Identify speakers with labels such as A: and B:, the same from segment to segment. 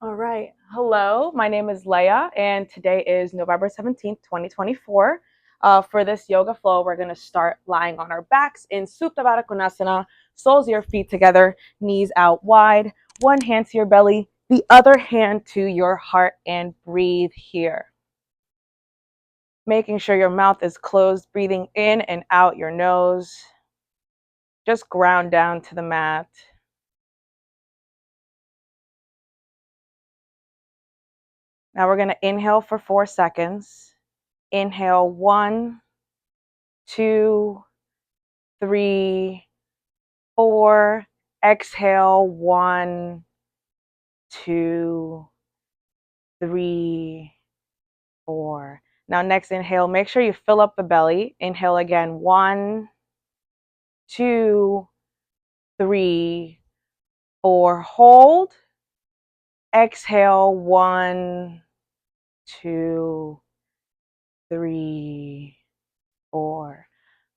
A: All right. Hello, my name is Leia, and today is November 17th, 2024. For this yoga flow, we're going to start lying on our backs in Supta Baddha Konasana, soles of your feet together, knees out wide, one hand to your belly, the other hand to your heart, and breathe here. Making sure your mouth is closed, breathing in and out your nose. Just ground down to the mat. Now we're going to inhale for 4 seconds. Inhale, 1, 2, 3, 4. Exhale, 1, 2, 3, 4. Now next inhale, make sure you fill up the belly. Inhale again, 1, 2, 3, 4. Hold. Exhale, 1, 2, 3, 4.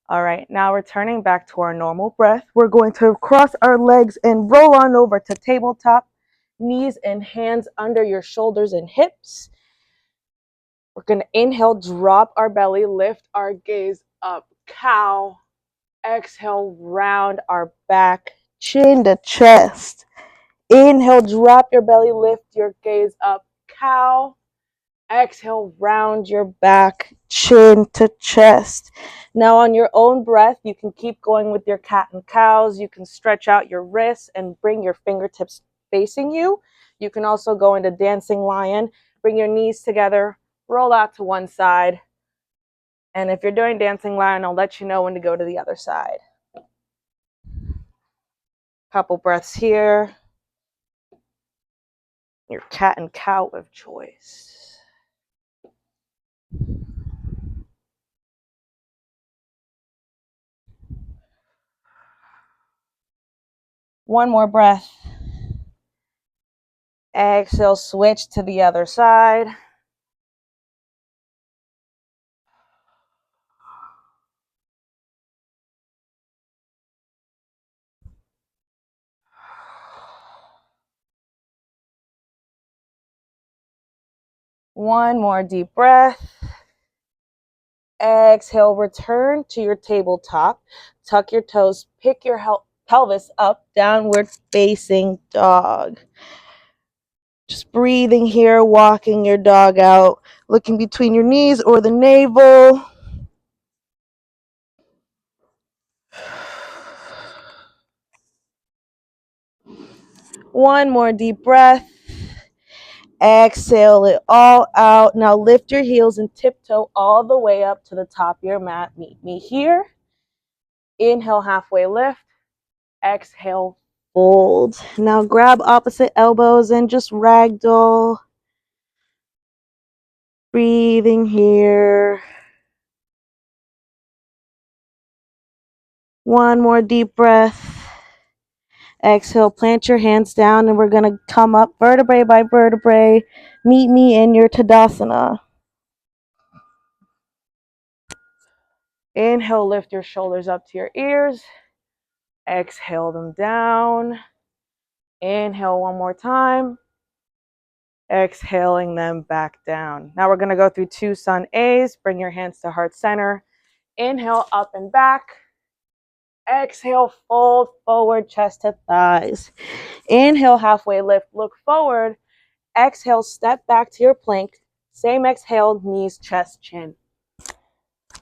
A: All right, now returning back to our normal breath, we're going to cross our legs and roll on over to tabletop, knees and hands under your shoulders and hips. We're going to inhale, drop our belly, lift our gaze up, cow. Exhale, round our back, chin to chest. Inhale, drop your belly, lift your gaze up, cow. Exhale, round your back, chin to chest. Now on your own breath, you can keep going with your cat and cows. You can stretch out your wrists and bring your fingertips facing you. You can also go into dancing lion. Bring your knees together, roll out to one side. And if you're doing dancing lion, I'll let you know when to go to the other side. Couple breaths here. Your cat and cow of choice. One more breath. Exhale, switch to the other side. One more deep breath. Exhale, return to your tabletop. Tuck your toes, pick your pelvis up, downward facing dog. Just breathing here, walking your dog out, looking between your knees or the navel. One more deep breath. Exhale it all out. Now lift your heels and tiptoe all the way up to the top of your mat. Meet me here. Inhale, halfway lift. Exhale, fold. Now grab opposite elbows and just ragdoll. Breathing here. One more deep breath. Exhale, plant your hands down, and we're going to come up vertebrae by vertebrae. Meet me in your Tadasana. Inhale, lift your shoulders up to your ears. Exhale them down. Inhale one more time. Exhaling them back down. Now we're going to go through 2 sun A's. Bring your hands to heart center. Inhale, up and back. Exhale, fold forward, chest to thighs. Inhale, halfway lift, look forward. Exhale, step back to your plank. Same exhale, knees, chest, chin.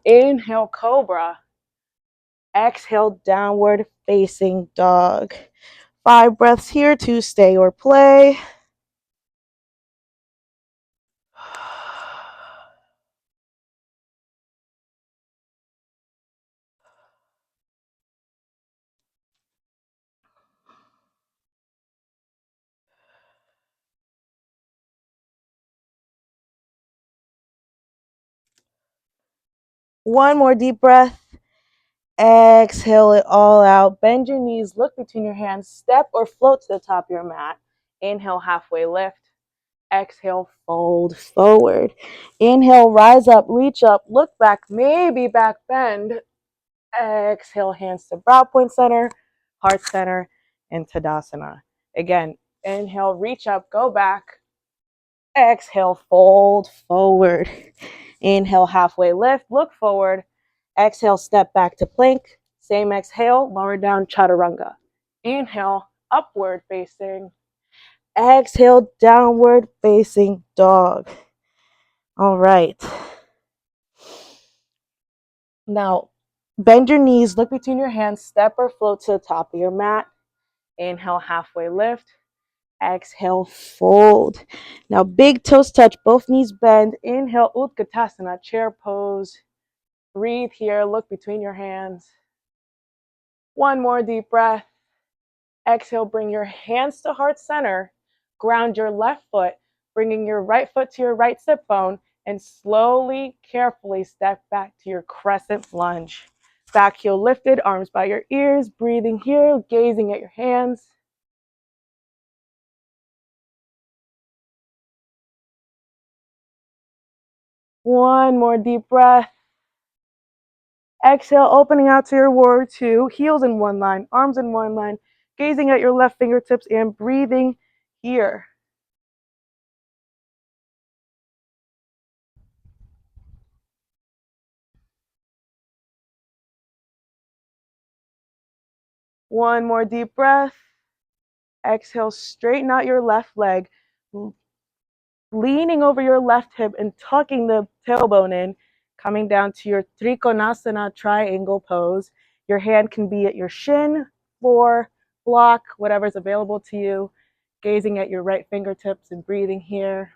A: Inhale, cobra. Exhale, downward facing dog. 5 breaths here to stay or play. One more deep breath. Exhale it all out. Bend your knees, look between your hands, step or float to the top of your mat. Inhale, halfway lift. Exhale, fold forward. Inhale, rise up, reach up, look back, maybe back bend. Exhale, hands to brow point center, heart center, and Tadasana. Again, Inhale, reach up, go back. Exhale, fold forward. Inhale, halfway lift, look forward. Exhale, step back to plank. Same exhale, lower down, chaturanga. Inhale, upward facing. Exhale, downward facing dog. All right. Now, bend your knees, look between your hands, step or float to the top of your mat. Inhale, halfway lift. Exhale, fold. Now, big toes touch, both knees bend. Inhale, Utkatasana, chair pose. Breathe here, look between your hands. One more deep breath. Exhale, bring your hands to heart center. Ground your left foot, bringing your right foot to your right sit bone, and slowly, carefully step back to your crescent lunge. Back heel lifted, arms by your ears, breathing here, gazing at your hands. One more deep breath. Exhale, opening out to your warrior two, heels in one line, arms in one line, gazing at your left fingertips and breathing here. One more deep breath. Exhale, straighten out your left leg, leaning over your left hip and tucking the tailbone in, coming down to your Trikonasana triangle pose. Your hand can be at your shin, floor, block, whatever's available to you. Gazing at your right fingertips and breathing here.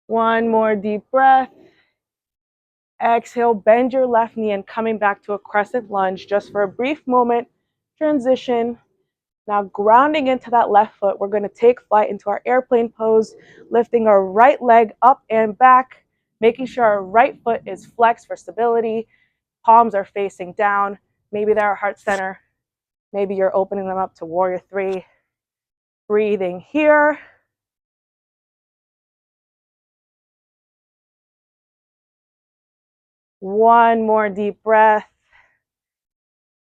A: One more deep breath. Exhale, bend your left knee and coming back to a crescent lunge just for a brief moment. Transition. Now grounding into that left foot, we're going to take flight into our airplane pose, lifting our right leg up and back, making sure our right foot is flexed for stability. Palms are facing down. Maybe they're our heart center. Maybe you're opening them up to warrior three. Breathing here. One more deep breath.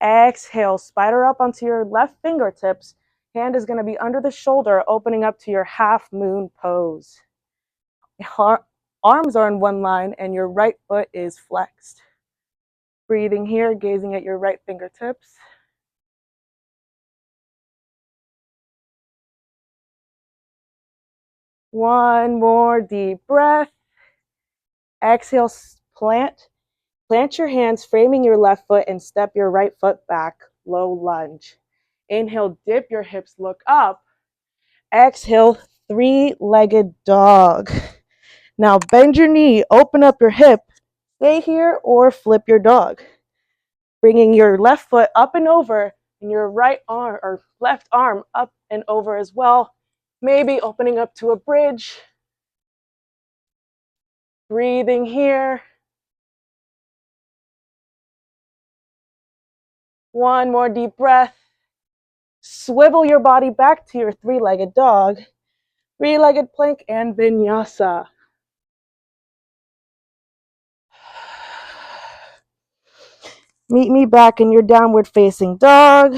A: Exhale, spider up onto your left fingertips. Hand is going to be under the shoulder, opening up to your half moon pose. Arms are in one line and your right foot is flexed. Breathing here, gazing at your right fingertips. One more deep breath. Exhale, plant your hands, framing your left foot and step your right foot back, low lunge. Inhale, dip your hips, look up. Exhale, three-legged dog. Now bend your knee, open up your hip, stay here or flip your dog. Bringing your left foot up and over and your right arm or left arm up and over as well. Maybe opening up to a bridge. Breathing here. One more deep breath. Swivel your body back to your three-legged dog, three-legged plank, and vinyasa. Meet me back in your downward facing dog.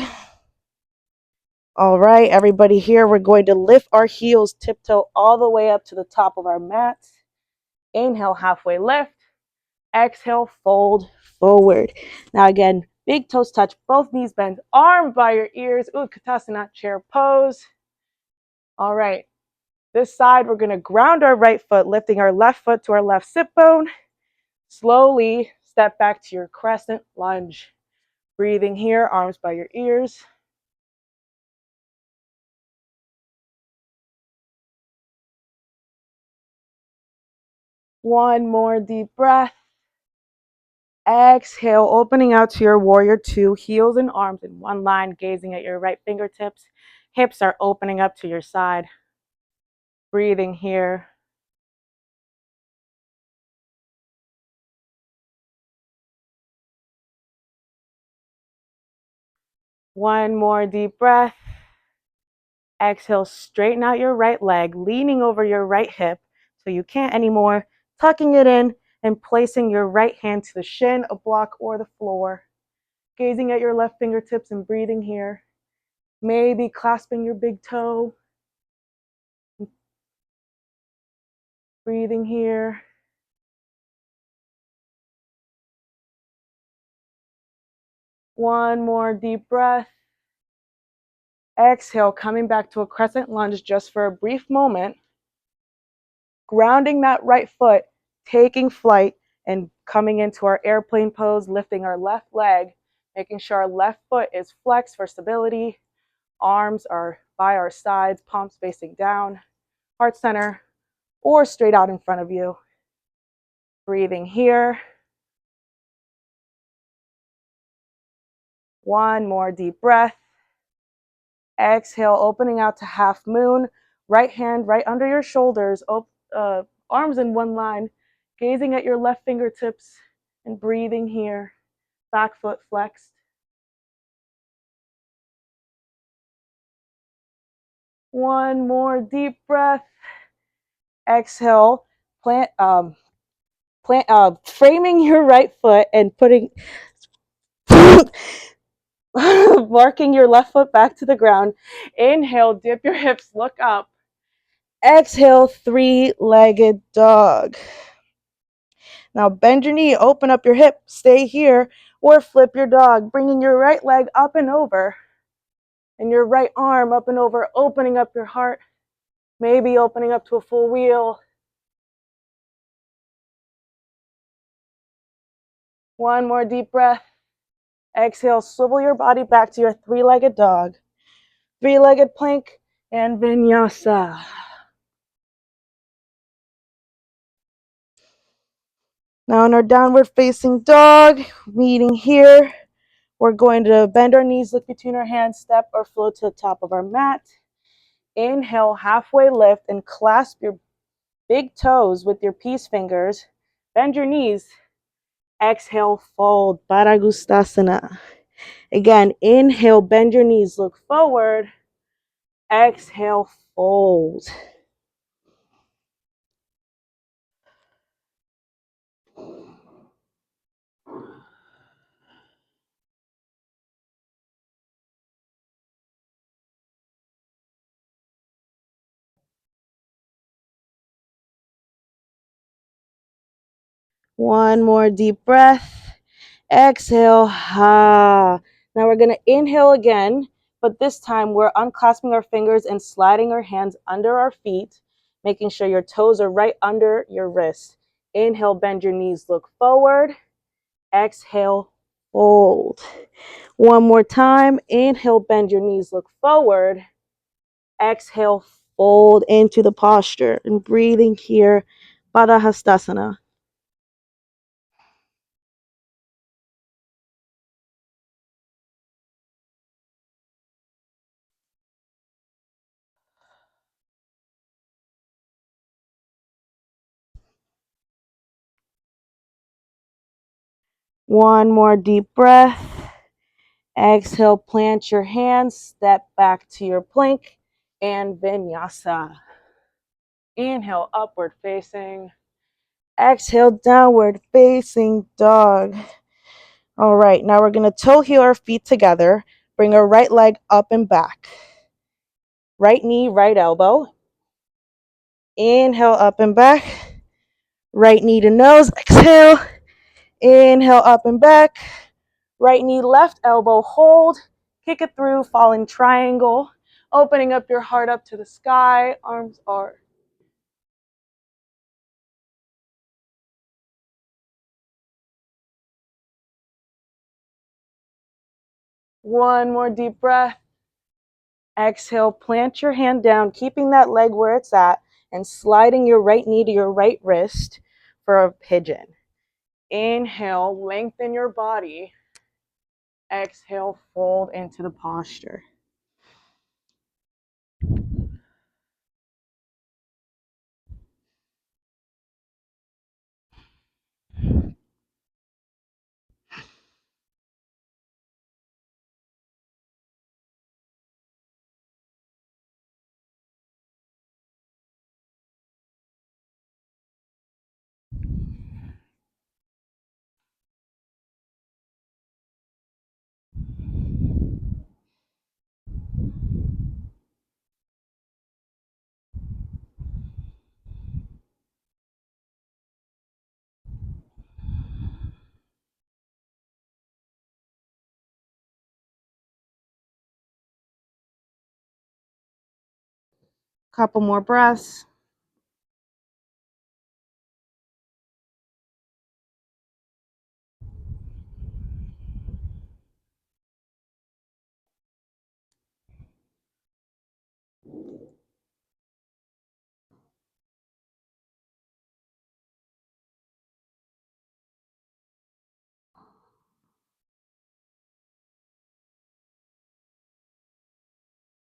A: All right, everybody here, we're going to lift our heels, tiptoe all the way up to the top of our mats. Inhale, halfway lift. Exhale, fold forward. Now again, big toes touch, both knees bend, arm by your ears, Utkatasana, chair pose. All right, this side, we're gonna ground our right foot, lifting our left foot to our left sit bone. Slowly step back to your crescent lunge. Breathing here, arms by your ears. One more deep breath. Exhale, opening out to your warrior two, heels and arms in one line, gazing at your right fingertips. Hips are opening up to your side. Breathing here. One more deep breath. Exhale, straighten out your right leg, leaning over your right hip so you can't anymore. Tucking it in, and placing your right hand to the shin, a block, or the floor. Gazing at your left fingertips and breathing here. Maybe clasping your big toe. Breathing here. One more deep breath. Exhale, coming back to a crescent lunge just for a brief moment. Grounding that right foot, taking flight, and coming into our airplane pose, lifting our left leg, making sure our left foot is flexed for stability. Arms are by our sides, palms facing down, heart center, or straight out in front of you. Breathing here. One more deep breath. Exhale, opening out to half moon. Right hand right under your shoulders, arms in one line, gazing at your left fingertips and breathing here. Back foot flexed. One more deep breath. Exhale, framing your right foot and putting, marking your left foot back to the ground. Inhale, dip your hips, look up. Exhale, three-legged dog. Now bend your knee, open up your hip, stay here, or flip your dog, bringing your right leg up and over, and your right arm up and over, opening up your heart, maybe opening up to a full wheel. One more deep breath. Exhale, swivel your body back to your three-legged dog, three-legged plank, and vinyasa. Now in our downward facing dog, meeting here, we're going to bend our knees, look between our hands, step or float to the top of our mat. Inhale, halfway lift and clasp your big toes with your peace fingers. Bend your knees. Exhale, fold, Paragustasana. Again, inhale, bend your knees, look forward. Exhale, fold. One more deep breath. Exhale. Ha. Now we're going to inhale again, but this time we're unclasping our fingers and sliding our hands under our feet, making sure your toes are right under your wrists. Inhale, bend your knees, look forward. Exhale, fold. One more time. Inhale, bend your knees, look forward. Exhale, fold into the posture and breathing here, Padahastasana. One more deep breath. Exhale, plant your hands, step back to your plank and vinyasa. Inhale, upward facing. Exhale, downward facing dog. All right, now we're going to toe heel our feet together. Bring our right leg up and back. Right knee, right elbow. Inhale, up and back. Right knee to nose. Exhale. Inhale, up and back. Right knee, left elbow, hold. Kick it through, falling triangle. Opening up your heart up to the sky. Arms are. One more deep breath. Exhale, plant your hand down, keeping that leg where it's at, and sliding your right knee to your right wrist for a pigeon. Inhale, lengthen your body. Exhale, fold into the posture. Couple more breaths.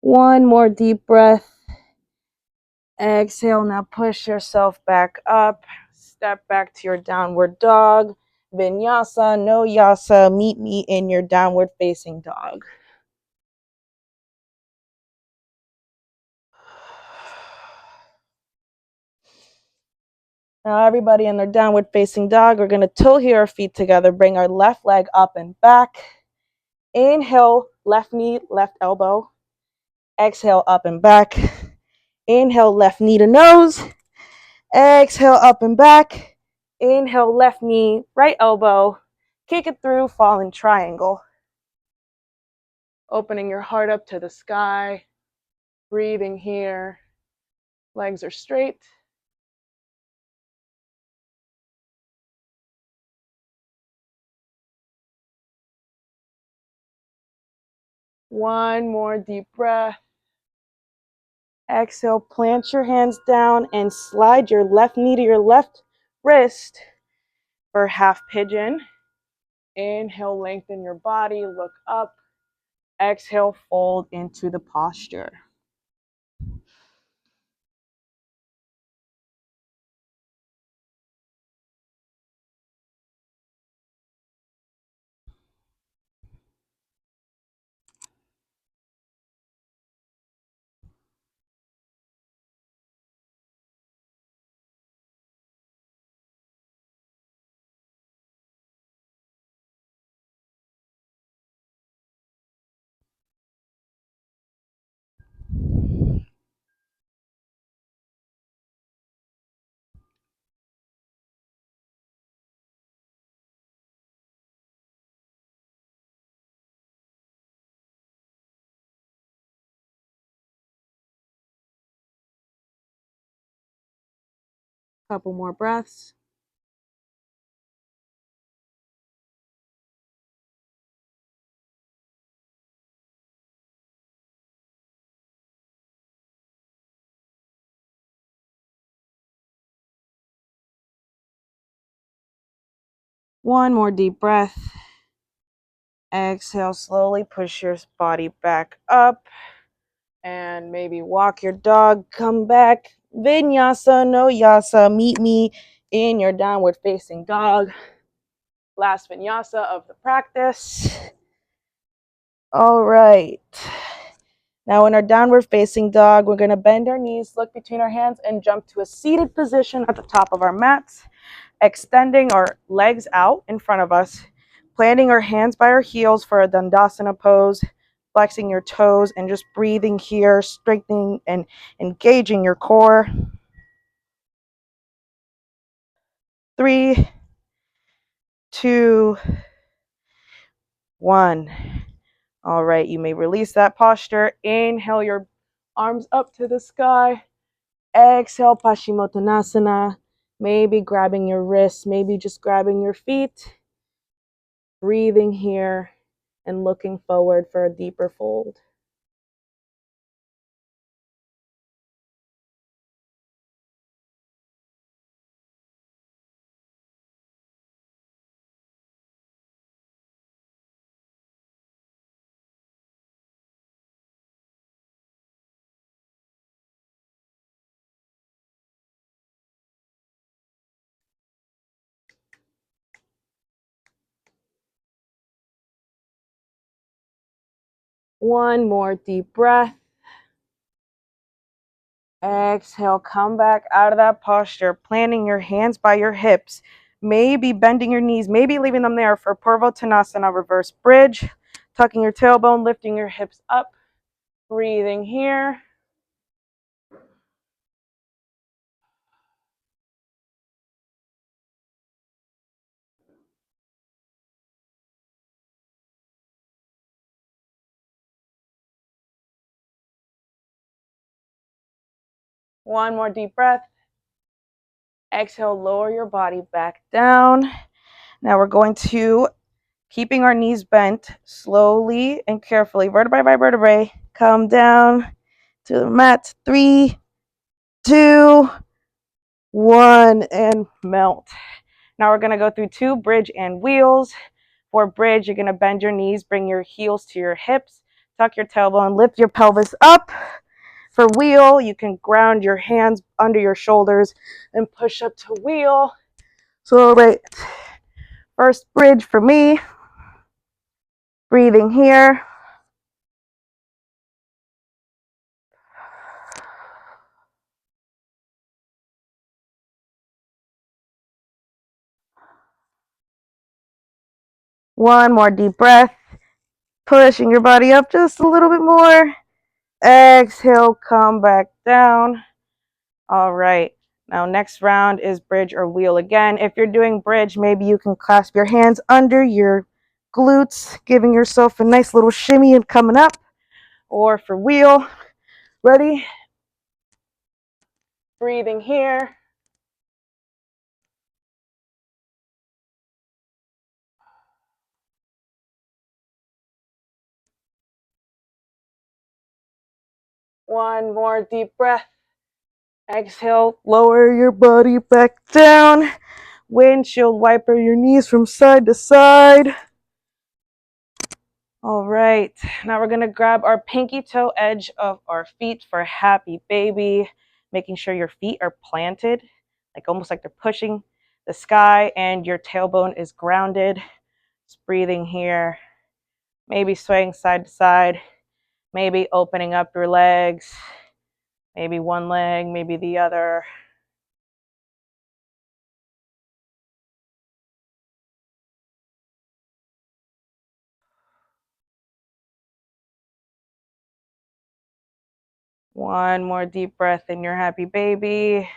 A: One more deep breath. Exhale, now push yourself back up. Step back to your downward dog. Vinyasa, no yasa. Meet me in your downward facing dog. Now everybody in their downward facing dog, we're going to toe heel our feet together. Bring our left leg up and back. Inhale, left knee, left elbow. Exhale, up and back. Inhale, left knee to nose. Exhale, up and back. Inhale, left knee, right elbow. Kick it through, falling triangle. Opening your heart up to the sky. Breathing here. Legs are straight. One more deep breath. Exhale, plant your hands down and slide your left knee to your left wrist for half pigeon. Inhale, lengthen your body, look up. Exhale, fold into the posture. Couple more breaths. One more deep breath. Exhale, slowly push your body back up and maybe walk your dog, come back. Vinyasa, no yasa. Meet me in your downward facing dog. Last vinyasa of the practice. All right. Now in our downward facing dog, we're going to bend our knees, look between our hands, and jump to a seated position at the top of our mats, extending our legs out in front of us, planting our hands by our heels for a Dandasana pose, flexing your toes, and just breathing here, strengthening and engaging your core. 3, 2, 1. All right, you may release that posture. Inhale your arms up to the sky. Exhale, Paschimottanasana. Maybe grabbing your wrists, maybe just grabbing your feet. Breathing here and looking forward for a deeper fold. One more deep breath. Exhale, come back out of that posture, planting your hands by your hips, maybe bending your knees, maybe leaving them there for Purvottanasana, reverse bridge, tucking your tailbone, lifting your hips up, breathing here. One more deep breath. Exhale, lower your body back down. Now we're going to, keeping our knees bent, slowly and carefully, vertebrae by vertebrae, come down to the mat. 3, 2, 1, and melt. Now we're going to go through 2 bridge and wheels. For bridge, you're going to bend your knees, bring your heels to your hips, tuck your tailbone, lift your pelvis up. For wheel, you can ground your hands under your shoulders and push up to wheel. So, right, first bridge for me, breathing here. One more deep breath, pushing your body up just a little bit more. Exhale, come back down. All right. Now, next round is bridge or wheel again. If you're doing bridge, maybe you can clasp your hands under your glutes, giving yourself a nice little shimmy and coming up. Or for wheel, ready? Breathing here. One more deep breath. Exhale, lower your body back down. Windshield wiper your knees from side to side. All right, now we're gonna grab our pinky toe edge of our feet for happy baby, making sure your feet are planted, like almost like they're pushing the sky and your tailbone is grounded. Just breathing here, maybe swaying side to side, maybe opening up your legs, maybe one leg, maybe the other. One more deep breath in your happy baby.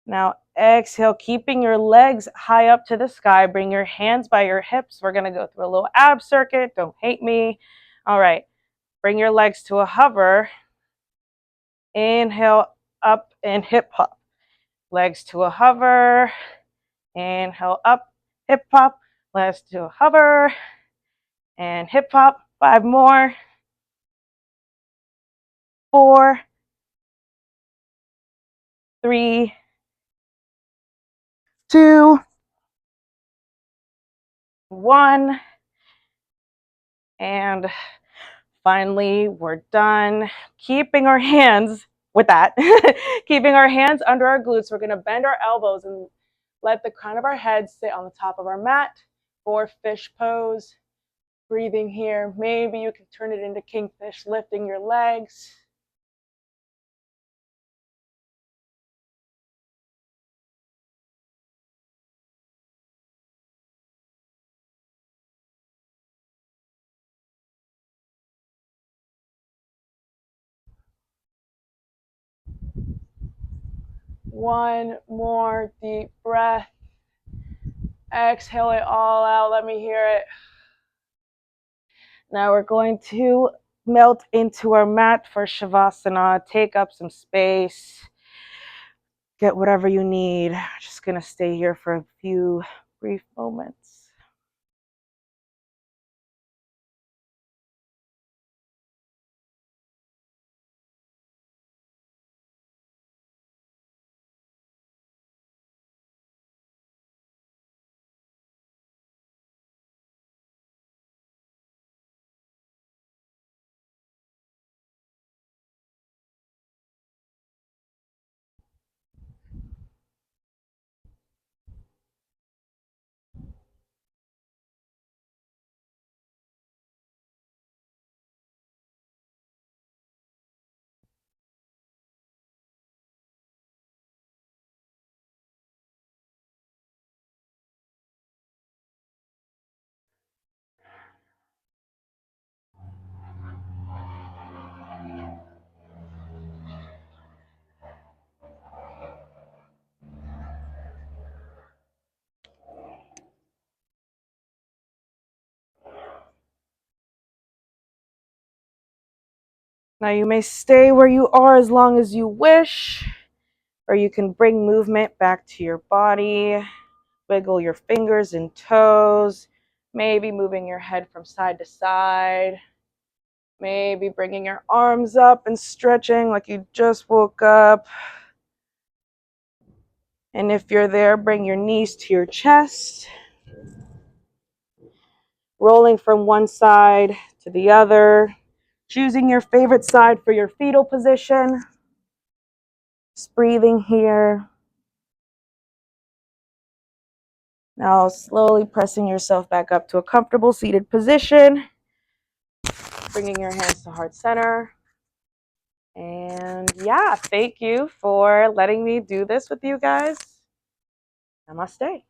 A: Now exhale, keeping your legs high up to the sky. Bring your hands by your hips. We're going to go through a little ab circuit. Don't hate me. All right. Bring your legs to a hover. Inhale up and hip hop. Legs to a hover. Inhale up, hip hop. Legs to a hover and hip hop. 5 more. 4, 3, 2, 1. And finally, we're done. Keeping our hands with that, keeping our hands under our glutes. We're going to bend our elbows and let the crown of our head sit on the top of our mat for fish pose. Breathing here. Maybe you can turn it into kingfish, lifting your legs. One more deep breath. Exhale it all out. Let me hear it. Now we're going to melt into our mat for Shavasana. Take up some space. Get whatever you need. Just going to stay here for a few brief moments. Now you may stay where you are as long as you wish, or you can bring movement back to your body. Wiggle your fingers and toes, maybe moving your head from side to side, maybe bringing your arms up and stretching like you just woke up. And if you're there, bring your knees to your chest, rolling from one side to the other, choosing your favorite side for your fetal position. Just breathing here. Now slowly pressing yourself back up to a comfortable seated position, bringing your hands to heart center. And yeah, thank you for letting me do this with you guys. Namaste.